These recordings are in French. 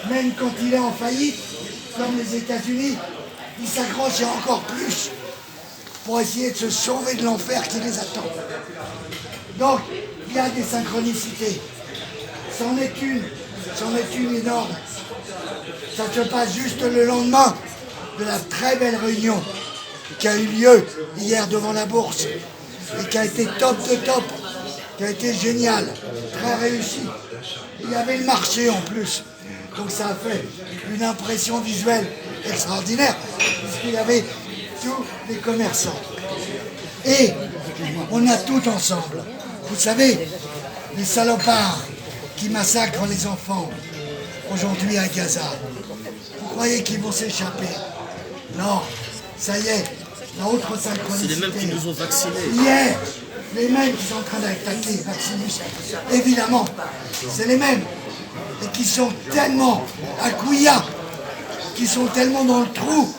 même quand il est en faillite, comme les États-Unis, ils s'accrochent encore plus pour essayer de se sauver de l'enfer qui les attend. Donc, il y a des synchronicités. C'en est une énorme. Ça se passe juste le lendemain de la très belle réunion qui a eu lieu hier devant la bourse et qui a été top de top, qui a été génial, très réussi. Il y avait le marché en plus, donc ça a fait une impression visuelle extraordinaire puisqu'il y avait tous les commerçants. Et on a tout ensemble. Vous savez, les salopards qui massacrent les enfants aujourd'hui à Gaza, vous croyez qu'ils vont s'échapper? Non, ça y est, la autre synchronicité. C'est les mêmes qui nous ont vaccinés. Hier, les mêmes qui sont en train d'attaquer Maximus, évidemment, c'est les mêmes. Et qui sont tellement à couilla, qui sont tellement dans le trou,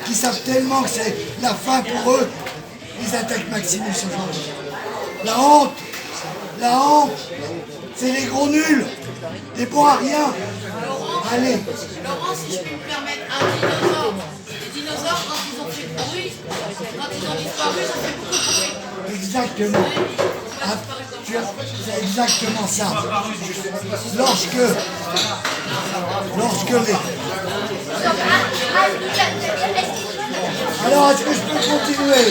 qui savent tellement que c'est la fin pour eux, ils attaquent Maximus aujourd'hui. La honte, c'est les gros nuls, les bons à rien. Allez. Laurent, si je peux me permettre, les dinosaures, quand ils ont fait bruit, quand ils ont disparu, ça fait beaucoup de bruit. Exactement. Ah, c'est exactement ça. Lorsque les... Alors, est-ce que je peux continuer?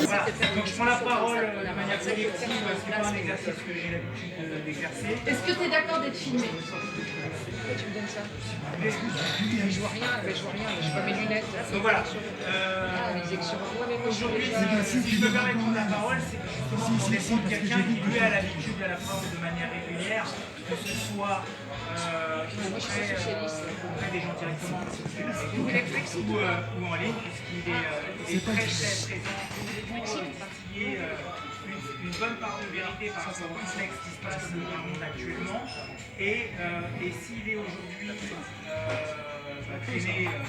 Voilà, donc je prends la parole de manière collective, c'est pas un exercice que j'ai l'habitude d'exercer. Est-ce que tu es d'accord d'être filmé? Pourquoi tu me donnes ça? Je vois rien, j'ai pas mes lunettes. Donc voilà. Aujourd'hui, si je me permets de prendre la parole, c'est justement pour défendre quelqu'un qui lui a l'habitude de la prendre de manière régulière, que ce soit auprès des gens directement ou en ligne, puisqu'il est très très présent pour titiller une bonne part de vérité par rapport au contexte qui se passe dans le monde actuellement. Et s'il est aujourd'hui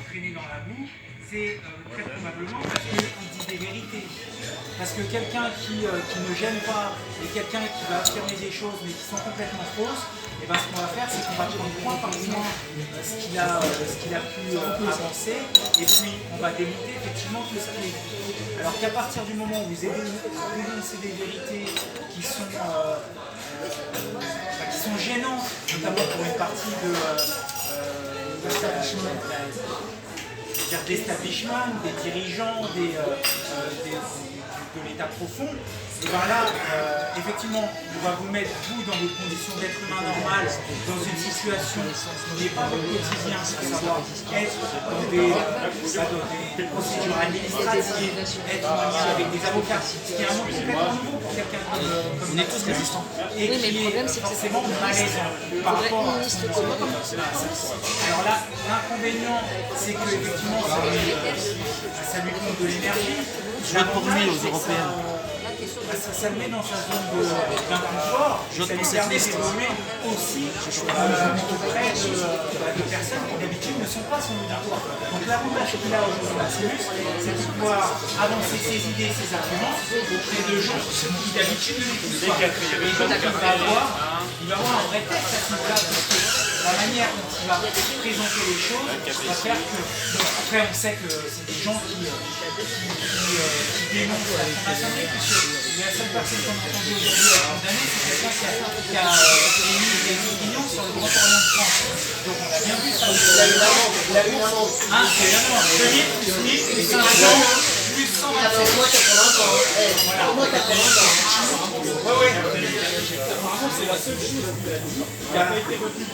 traîné dans la boue, c'est très probablement parce qu'il dit des vérités. Parce que quelqu'un qui ne gêne pas et quelqu'un qui va affirmer des choses mais qui sont complètement fausses, et ben ce qu'on va faire, c'est qu'on va prendre point par point ce qu'il a pu avancer, et puis on va démonter effectivement tout ce qui est dit. Alors qu'à partir du moment où vous dénoncez des vérités qui sont gênantes, notamment pour une partie d'establishment, des dirigeants, de l'état profond, et bien là, effectivement, on va vous mettre, vous, dans vos conditions d'être humain normal, dans une situation qui n'est pas votre quotidien, à savoir être dans des procédures administratives, être en lien avec des avocats, ce qui est un monde complètement nouveau pour quelqu'un comme on est tous résistants. Et oui, mais le problème, c'est que forcément malaisant par rapport à... Alors là, l'inconvénient, c'est que effectivement, ça lui compte de l'énergie. Je vote pour lui aux européennes. Ça le met dans sa zone d'inconfort, ça lui permet d'évoluer aussi auprès de personnes qui d'habitude ne sont pas son auditoire. Donc l'avantage qu'il a aujourd'hui Maximus, c'est de pouvoir avancer ses idées, ses arguments auprès de gens qui d'habitude ne l'écoutent pas. Et donc il va avoir un vrai texte à ce niveau-là, parce que la manière dont il va présenter les choses va faire que, après on sait que c'est des gens qui dénoncent la franc-maçonnerie, puisque la seule personne qu'on a entendue aujourd'hui à condamner, c'est quelqu'un qui a émis des opinions sur le Grand Orient de France. Donc on a bien vu ça. Il a eu un an. Évidemment, 2000 plus 5 ans, plus 127. Moi, 80 ans. Voilà. Moi, 80 ans. Oui. Par contre, c'est la seule chose qu'il a dit qui n'a pas été retenue.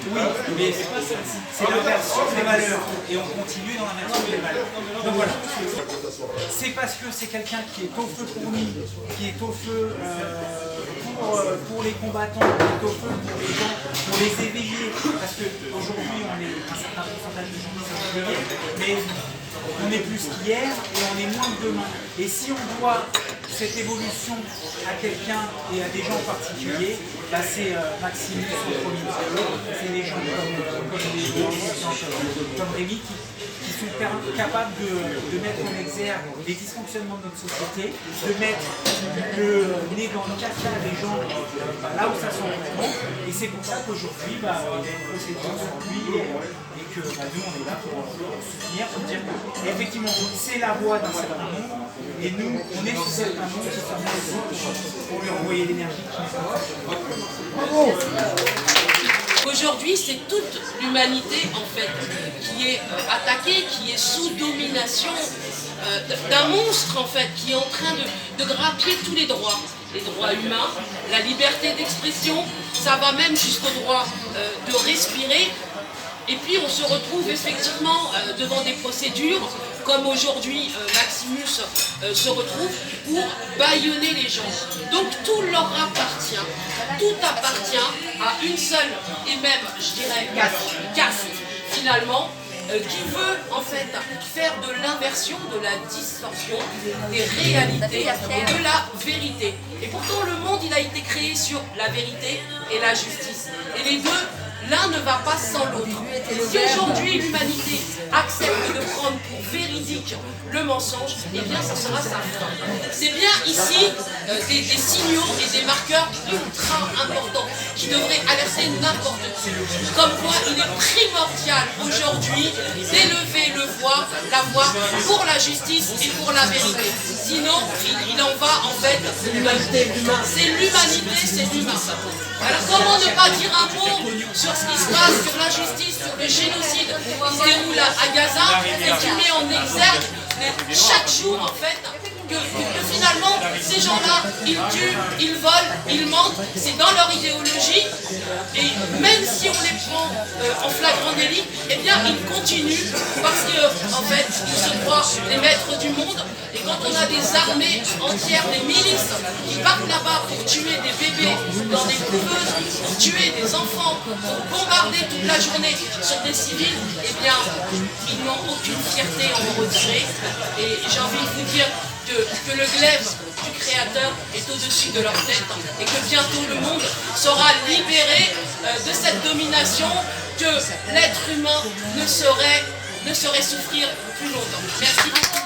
Oui, mais c'est pas celle-ci. C'est l'inversion des valeurs. Et on continue dans l'inversion des valeurs. Donc voilà. C'est parce que c'est quelqu'un qui est au feu pour nous, qui est au feu pour les combattants, qui est au feu pour les gens, pour les éveiller. Parce qu'aujourd'hui, on est un certain pourcentage de gens qui sont éveillés, mais on est plus qu'hier et on est moins que demain. Et si on doit cette évolution à quelqu'un et à des gens particuliers, bah c'est Maximus, c'est des gens comme Rémi qui sont capables de mettre en exergue les dysfonctionnements de notre société, de mettre le nez dans le caca des gens là où ça s'en rend. Et c'est pour ça qu'aujourd'hui, il y a une procédure sur lui et que nous, on est là pour soutenir, pour dire effectivement, c'est la voie d'un certain monde et nous, on est sur certain monde qui sommes ici pour lui envoyer l'énergie qu'il faut. Aujourd'hui, c'est toute l'humanité en fait qui est attaquée, qui est sous domination d'un monstre en fait, qui est en train de grappiller tous les droits humains, la liberté d'expression, ça va même jusqu'au droit de respirer. Et puis on se retrouve effectivement devant des procédures, comme aujourd'hui Maximus se retrouve, pour bâillonner les gens. Donc tout leur appartient, tout appartient à une seule et même, je dirais, caste finalement, qui veut en fait faire de l'inversion, de la distorsion des réalités et de la vérité. Et pourtant le monde il a été créé sur la vérité et la justice. Et les deux, l'un ne va pas sans l'autre. Si aujourd'hui l'humanité accepte de prendre pour véridique le mensonge, eh bien ça sera sa fin. C'est bien ici des signaux et des marqueurs ultra importants qui devraient alerter n'importe qui. Comme quoi il est primordial aujourd'hui d'élever la voix pour la justice et pour la vérité. Sinon, il en va en fait de l'humanité. C'est l'humanité, c'est l'humain. Alors comment ne pas dire un mot sur ce qui se passe, sur l'injustice, sur le génocide qui se déroule à Gaza et qui met en exergue chaque jour en fait que finalement ces gens-là ils tuent, ils volent, ils mentent, c'est dans leur idéologie et même si on les prend en flagrant délit, eh bien ils continuent parce que en fait ils se croient les maîtres du monde. Et quand on a des armées entières, des milices qui partent là-bas pour tuer des bébés dans des couveuses, pour tuer des enfants, pour bombarder toute la journée sur des civils, eh bien, ils n'ont aucune fierté à en retirer. Et j'ai envie de vous dire que le glaive du Créateur est au-dessus de leur tête et que bientôt le monde sera libéré de cette domination, que l'être humain ne saurait souffrir plus longtemps. Merci beaucoup.